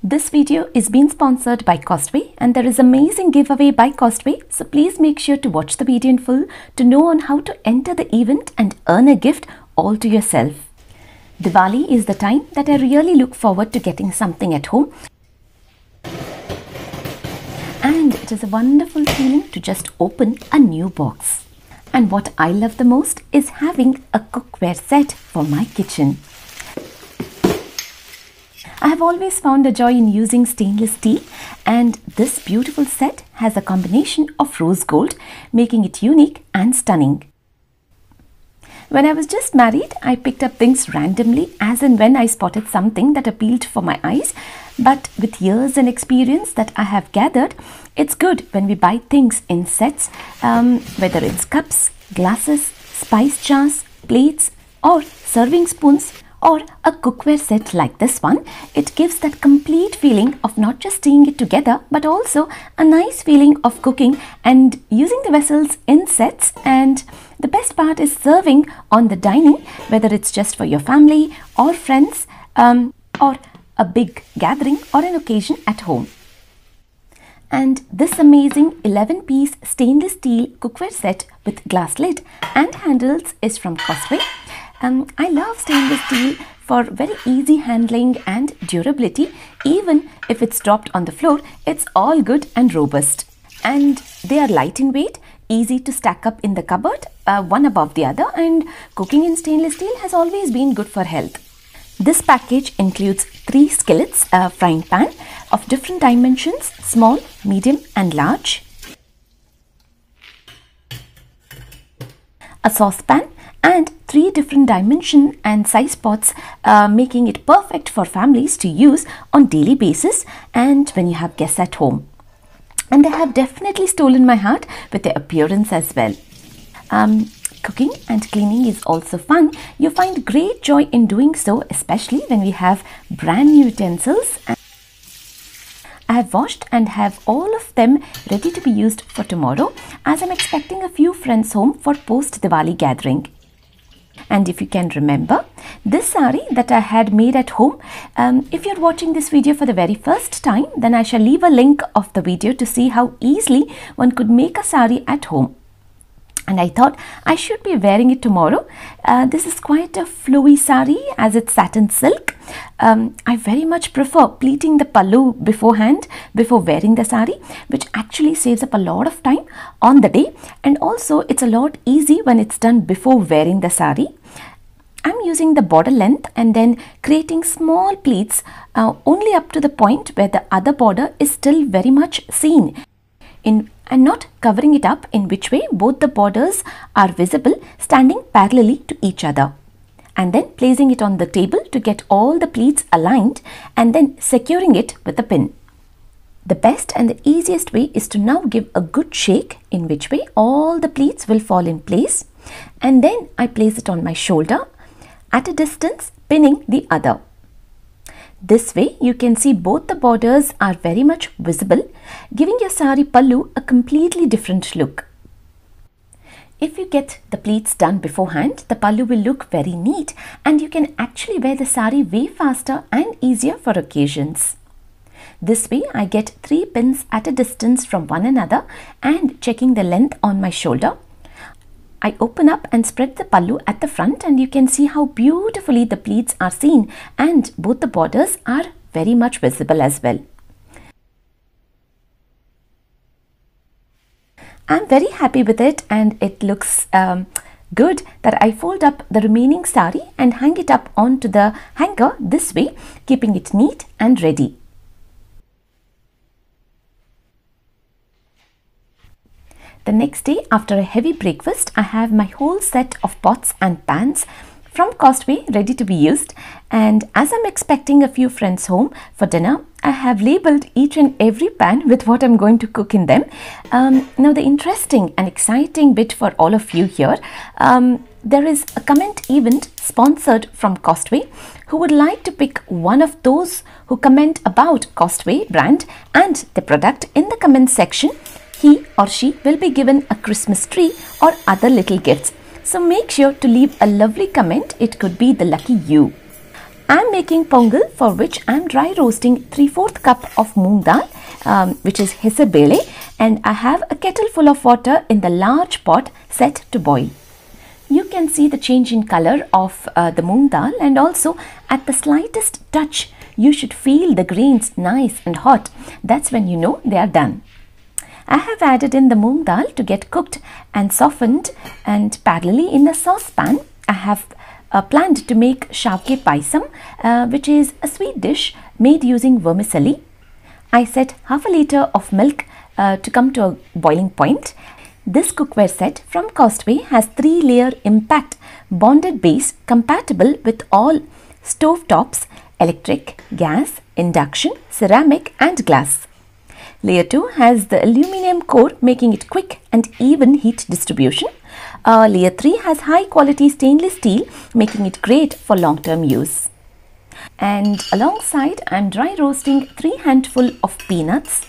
This video is being sponsored by Costway and there is amazing giveaway by Costway. So please make sure to watch the video in full to know on how to enter the event and earn a gift all to yourself. Diwali is the time that I really look forward to getting something at home. And it is a wonderful feeling to just open a new box. And what I love the most is having a cookware set for my kitchen. I have always found a joy in using stainless steel, and this beautiful set has a combination of rose gold, making it unique and stunning. When I was just married, I picked up things randomly as and when I spotted something that appealed for my eyes. But with years and experience that I have gathered, it's good when we buy things in sets, whether it's cups, glasses, spice jars, plates or serving spoons, or a cookware set like this one. It gives that complete feeling of not just seeing it together, but also a nice feeling of cooking and using the vessels in sets. And the best part is serving on the dining, whether it's just for your family or friends, or a big gathering or an occasion at home. And this amazing 11-piece stainless steel cookware set with glass lid and handles is from Costway. I love stainless steel for very easy handling and durability. Even if it's dropped on the floor, it's all good and robust. And they are light in weight, easy to stack up in the cupboard, one above the other, and cooking in stainless steel has always been good for health. This package includes 3 skillets, a frying pan of different dimensions, small, medium and large, a saucepan, and 3 different dimension and size pots, making it perfect for families to use on daily basis and when you have guests at home. And they have definitely stolen my heart with their appearance as well. Cooking and cleaning is also fun. You find great joy in doing so, especially when we have brand new utensils. I have washed and have all of them ready to be used for tomorrow, as I'm expecting a few friends home for post-Diwali gathering. And if you can remember, this saree that I had made at home, if you're watching this video for the very first time, then I shall leave a link of the video to see how easily one could make a saree at home. And I thought I should be wearing it tomorrow. This is quite a flowy saree as it's satin silk. I very much prefer pleating the pallu beforehand before wearing the saree, which actually saves up a lot of time on the day, and also it's a lot easy when it's done before wearing the saree. I'm using the border length and then creating small pleats only up to the point where the other border is still very much seen, and not covering it up, in which way both the borders are visible standing parallelly to each other. And then placing it on the table to get all the pleats aligned and then securing it with a pin. The best and the easiest way is to now give a good shake, in which way all the pleats will fall in place, and then I place it on my shoulder at a distance, pinning the other. This way you can see both the borders are very much visible, giving your saree pallu a completely different look. If you get the pleats done beforehand, the pallu will look very neat and you can actually wear the saree way faster and easier for occasions. This way I get 3 pins at a distance from one another and checking the length on my shoulder. I open up and spread the pallu at the front, and you can see how beautifully the pleats are seen and both the borders are very much visible as well. I'm very happy with it, and it looks good that I fold up the remaining saree and hang it up onto the hanger this way, keeping it neat and ready. The next day, after a heavy breakfast, I have my whole set of pots and pans from Costway ready to be used. And as I'm expecting a few friends home for dinner, I have labeled each and every pan with what I'm going to cook in them. Now the interesting and exciting bit for all of you here, there is a comment event sponsored from Costway who would like to pick one of those who comment about Costway brand and the product in the comment section. He or she will be given a Christmas tree or other little gifts. So make sure to leave a lovely comment. It could be the lucky you. I'm making Pongal, for which I'm dry roasting 3/4 cup of moong dal, which is hesar bele, and I have a kettle full of water in the large pot set to boil. You can see the change in color of the moong dal, and also at the slightest touch you should feel the grains nice and hot. That's when you know they are done. I have added in the moong dal to get cooked and softened, and parallelly in the saucepan I have planned to make shavke paisam, which is a sweet dish made using vermicelli. I set half a liter of milk to come to a boiling point. This cookware set from Costway has 3-layer impact bonded base compatible with all stove tops, electric, gas, induction, ceramic and glass. Layer 2 has the aluminum core, making it quick and even heat distribution. Layer 3 has high quality stainless steel, making it great for long-term use. And alongside, I am dry roasting 3 handful of peanuts.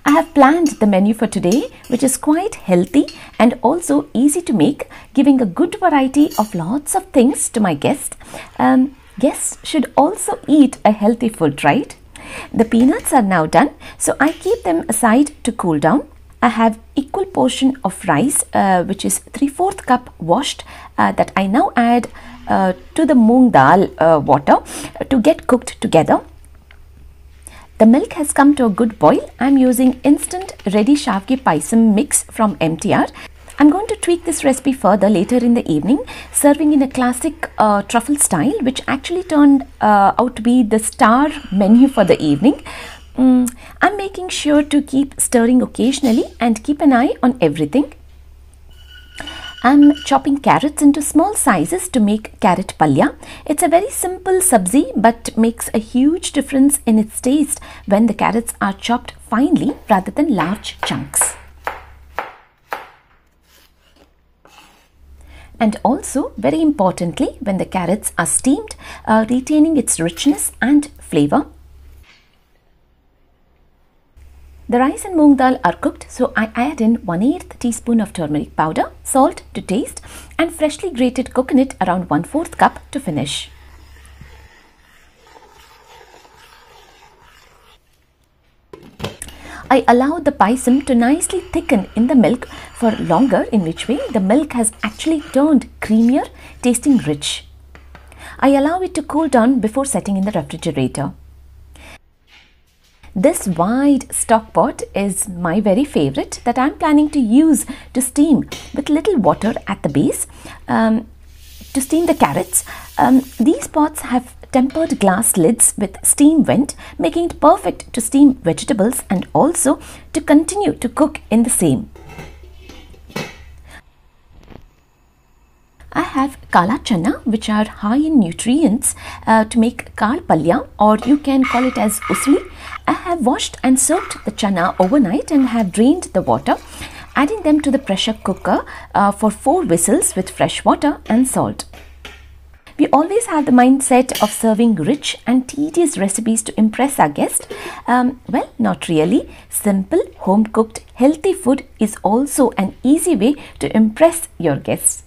I have planned the menu for today, which is quite healthy and also easy to make, giving a good variety of lots of things to my guests. Guests should also eat a healthy food, right? The peanuts are now done, so I keep them aside to cool down. I have equal portion of rice, which is 3/4 cup washed, that I now add to the moong dal water to get cooked together. The milk has come to a good boil. I am using instant ready shavke paisam mix from MTR. I'm going to tweak this recipe further later in the evening, serving in a classic truffle style, which actually turned out to be the star menu for the evening. I'm making sure to keep stirring occasionally and keep an eye on everything. I'm chopping carrots into small sizes to make carrot palya. It's a very simple sabzi but makes a huge difference in its taste when the carrots are chopped finely rather than large chunks. And also, very importantly, when the carrots are steamed, retaining its richness and flavor. The rice and moong dal are cooked, so I add in 1/8 teaspoon of turmeric powder, salt to taste, and freshly grated coconut around 1/4 cup to finish. I allow the paisam to nicely thicken in the milk for longer, in which way the milk has actually turned creamier, tasting rich. I allow it to cool down before setting in the refrigerator. This wide stock pot is my very favorite that I am planning to use to steam with little water at the base to steam the carrots. These pots have tempered glass lids with steam vent, making it perfect to steam vegetables and also to continue to cook in the same. I have kala chana, which are high in nutrients, to make kal palya, or you can call it as usli. I have washed and soaked the chana overnight and have drained the water, adding them to the pressure cooker for 4 whistles with fresh water and salt. We always have the mindset of serving rich and tedious recipes to impress our guests. Well, not really. Simple, home-cooked, healthy food is also an easy way to impress your guests.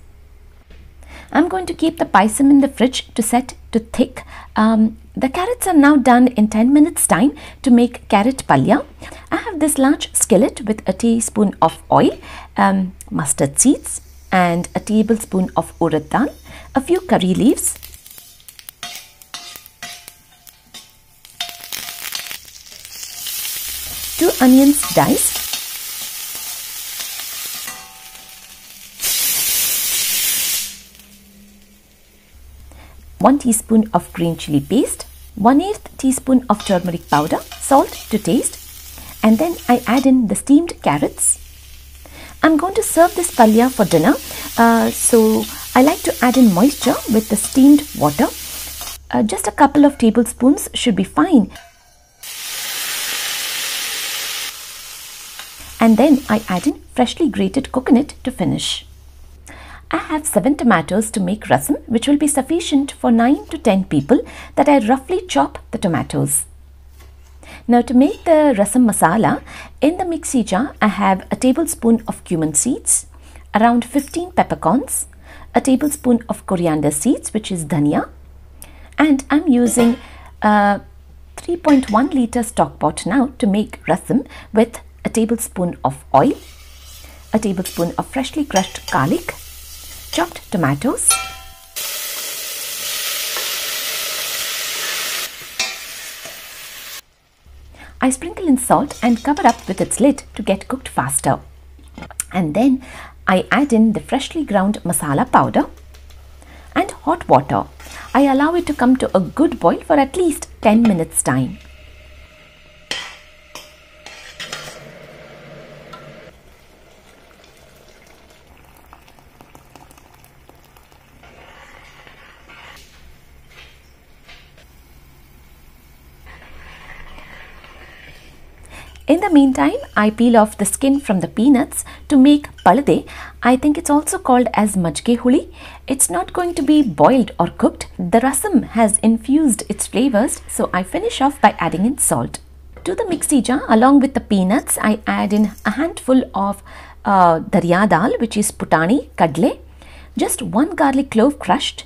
I'm going to keep the paisam in the fridge to set to thick. The carrots are now done in 10 minutes time to make carrot palya. I have this large skillet with a teaspoon of oil, mustard seeds and a tablespoon of urad dal, a few curry leaves, two onions diced, one teaspoon of green chili paste, 1/8 teaspoon of turmeric powder, salt to taste, and then I add in the steamed carrots. I'm going to serve this palya for dinner, so I like to add in moisture with the steamed water. Just a couple of tablespoons should be fine. And then I add in freshly grated coconut to finish. I have 7 tomatoes to make rasam, which will be sufficient for 9 to 10 people, that I roughly chop the tomatoes. Now to make the rasam masala, in the mixie jar I have a tablespoon of cumin seeds, around 15 peppercorns, a tablespoon of coriander seeds, which is dhania, And I'm using a 3.1 liter stock pot now to make rasam with a tablespoon of oil, a tablespoon of freshly crushed garlic, chopped tomatoes, I sprinkle in salt and cover up with its lid to get cooked faster. And then I add in the freshly ground masala powder and hot water. I allow it to come to a good boil for at least 10 minutes time. In the meantime, I peel off the skin from the peanuts to make pallu. I think it's also called as majge huli. It's not going to be boiled or cooked. The rasam has infused its flavors, so I finish off by adding in salt. To the mixie jar, along with the peanuts, I add in a handful of dariya dal, which is putani, kadle, just 1 garlic clove crushed,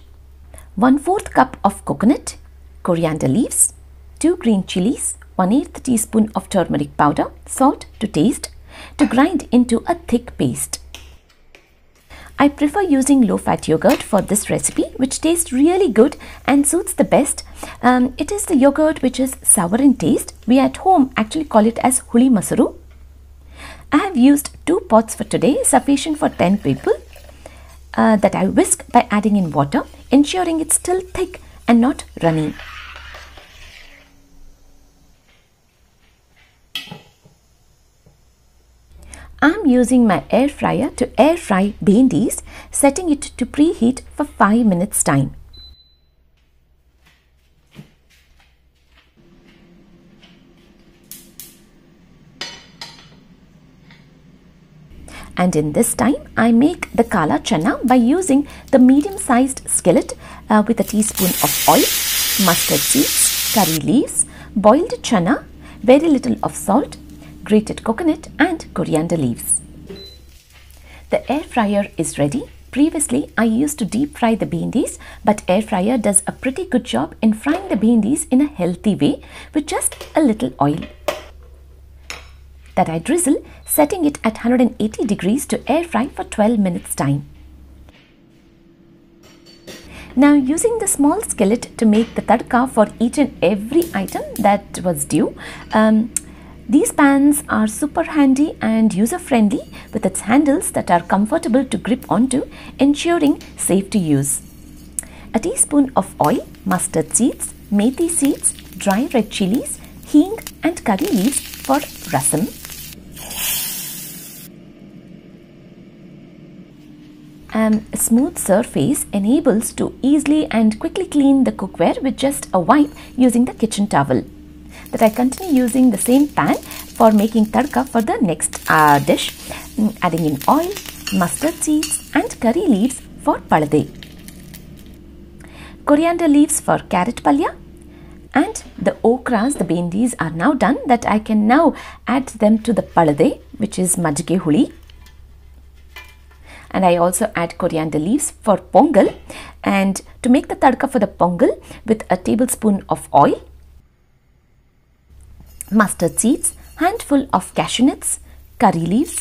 1/4 cup of coconut, coriander leaves, 2 green chilies, 1/8 teaspoon of turmeric powder, salt to taste, to grind into a thick paste. I prefer using low-fat yogurt for this recipe, which tastes really good and suits the best. It is the yogurt which is sour in taste. We at home actually call it as huli masuru. I have used 2 pots for today, sufficient for 10 people, that I whisk by adding in water, ensuring it's still thick and not runny. I'm using my air fryer to air fry bhendis, setting it to preheat for 5 minutes time. And in this time, I make the kala chana by using the medium-sized skillet with a teaspoon of oil, mustard seeds, curry leaves, boiled chana, very little of salt, grated coconut and coriander leaves. The air fryer is ready. Previously, I used to deep fry the bhendis, but air fryer does a pretty good job in frying the bhendis in a healthy way with just a little oil that I drizzle, setting it at 180 degrees to air fry for 12 minutes time. Now, using the small skillet to make the tadka for each and every item that was due, these pans are super handy and user-friendly with its handles that are comfortable to grip onto, ensuring safe to use. A teaspoon of oil, mustard seeds, methi seeds, dry red chilies, hing and curry leaves for rasam. A smooth surface enables to easily and quickly clean the cookware with just a wipe using the kitchen towel. That I continue using the same pan for making tadka for the next dish, adding in oil, mustard seeds and curry leaves for pallu, coriander leaves for carrot palya, and the okras, the bhendis are now done, that I can now add them to the pallu, which is majge huli. And I also add coriander leaves for Pongal, and to make the tadka for the Pongal with a tablespoon of oil, mustard seeds, handful of cashew nuts, curry leaves,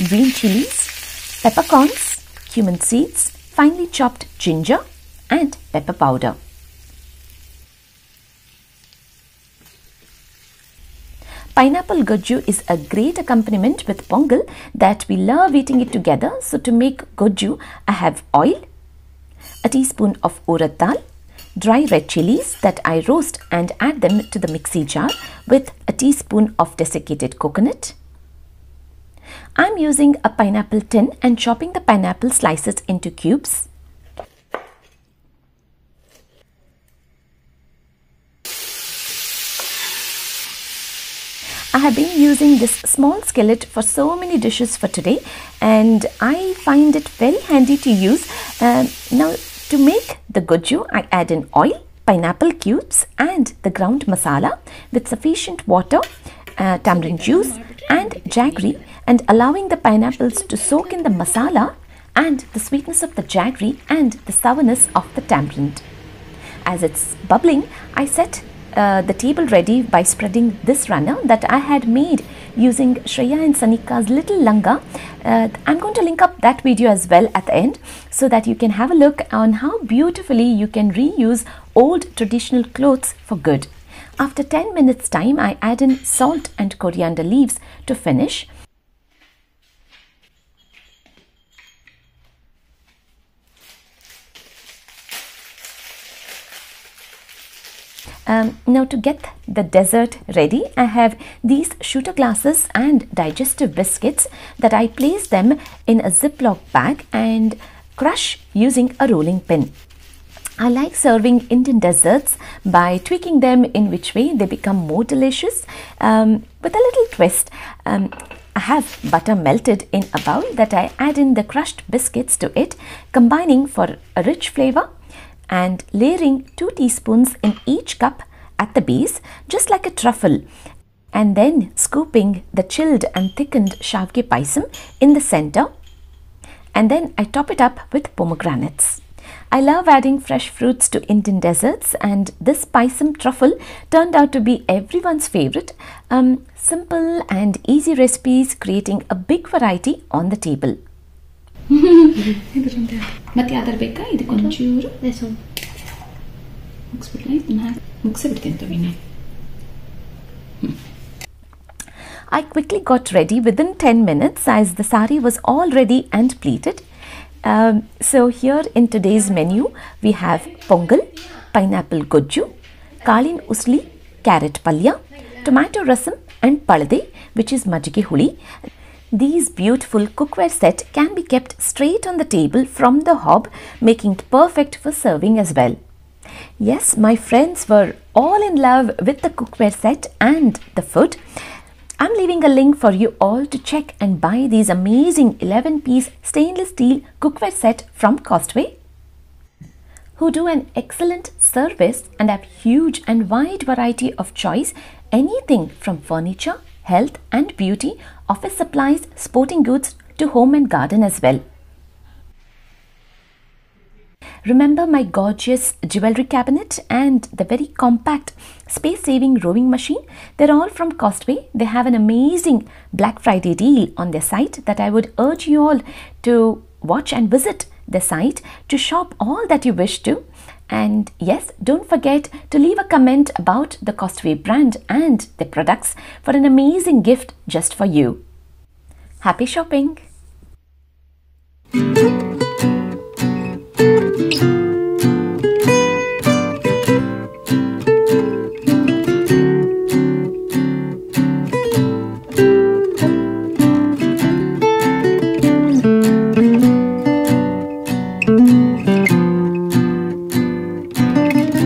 green chilies, peppercorns, cumin seeds, finely chopped ginger and pepper powder. Pineapple gojju is a great accompaniment with Pongal that we love eating it together. So to make gojju, I have oil, a teaspoon of urad dal, dry red chilies that I roast and add them to the mixie jar with a teaspoon of desiccated coconut. I'm using a pineapple tin and chopping the pineapple slices into cubes. I have been using this small skillet for so many dishes for today, and I find it very handy to use. Now, to make the gojju, I add in oil, pineapple cubes and the ground masala with sufficient water, tamarind juice and jaggery, and allowing the pineapples to soak in the masala and the sweetness of the jaggery and the sourness of the tamarind. as it's bubbling, I set the table ready by spreading this runner that I had made using Shreya and Sanika's little langa. I'm going to link up that video as well at the end so that you can have a look on how beautifully you can reuse old traditional clothes for good. After 10 minutes time, I add in salt and coriander leaves to finish. Now to get the dessert ready, I have these shooter glasses and digestive biscuits that I place them in a Ziploc bag and crush using a rolling pin. I like serving Indian desserts by tweaking them in which way they become more delicious with a little twist. I have butter melted in a bowl that I add in the crushed biscuits to it, combining for a rich flavor and layering 2 teaspoons in each cup at the base, just like a truffle, and then scooping the chilled and thickened shavge paisam in the center, and then I top it up with pomegranates. I love adding fresh fruits to Indian desserts, and this paisam truffle turned out to be everyone's favorite. Simple and easy recipes creating a big variety on the table. ಮತ್ತೆ ಯಾವ್ದಾರು ಬೇಕಾ ಇದಕ್ಕೆ ಒಂಚೂರು ಮುಗಿಸ್ಬಿಡ್ಲ ಇದನ್ನ ಮುಗಿಸ್ಬಿಡ್ತೀನಿ ತಗೊಳ್ಳಿ. I quickly got ready within 10 minutes as the saree was all ready and pleated. So here in today's menu we have pongal, pineapple gojju, kalin usli, carrot palya, tomato rasam and palade, which is majige huli. These beautiful cookware set can be kept straight on the table from the hob, making it perfect for serving as well. Yes, my friends were all in love with the cookware set and the food. I'm leaving a link for you all to check and buy these amazing 11-piece stainless steel cookware set from Costway, who do an excellent service and have huge and wide variety of choice, anything from furniture, health and beauty, office supplies, sporting goods to home and garden as well. Remember my gorgeous jewelry cabinet and the very compact space-saving rowing machine? They're all from Costway. They have an amazing Black Friday deal on their site that I would urge you all to watch and visit the site to shop all that you wish to. And yes, don't forget to leave a comment about the Costway brand and the products for an amazing gift just for you. Happy shopping!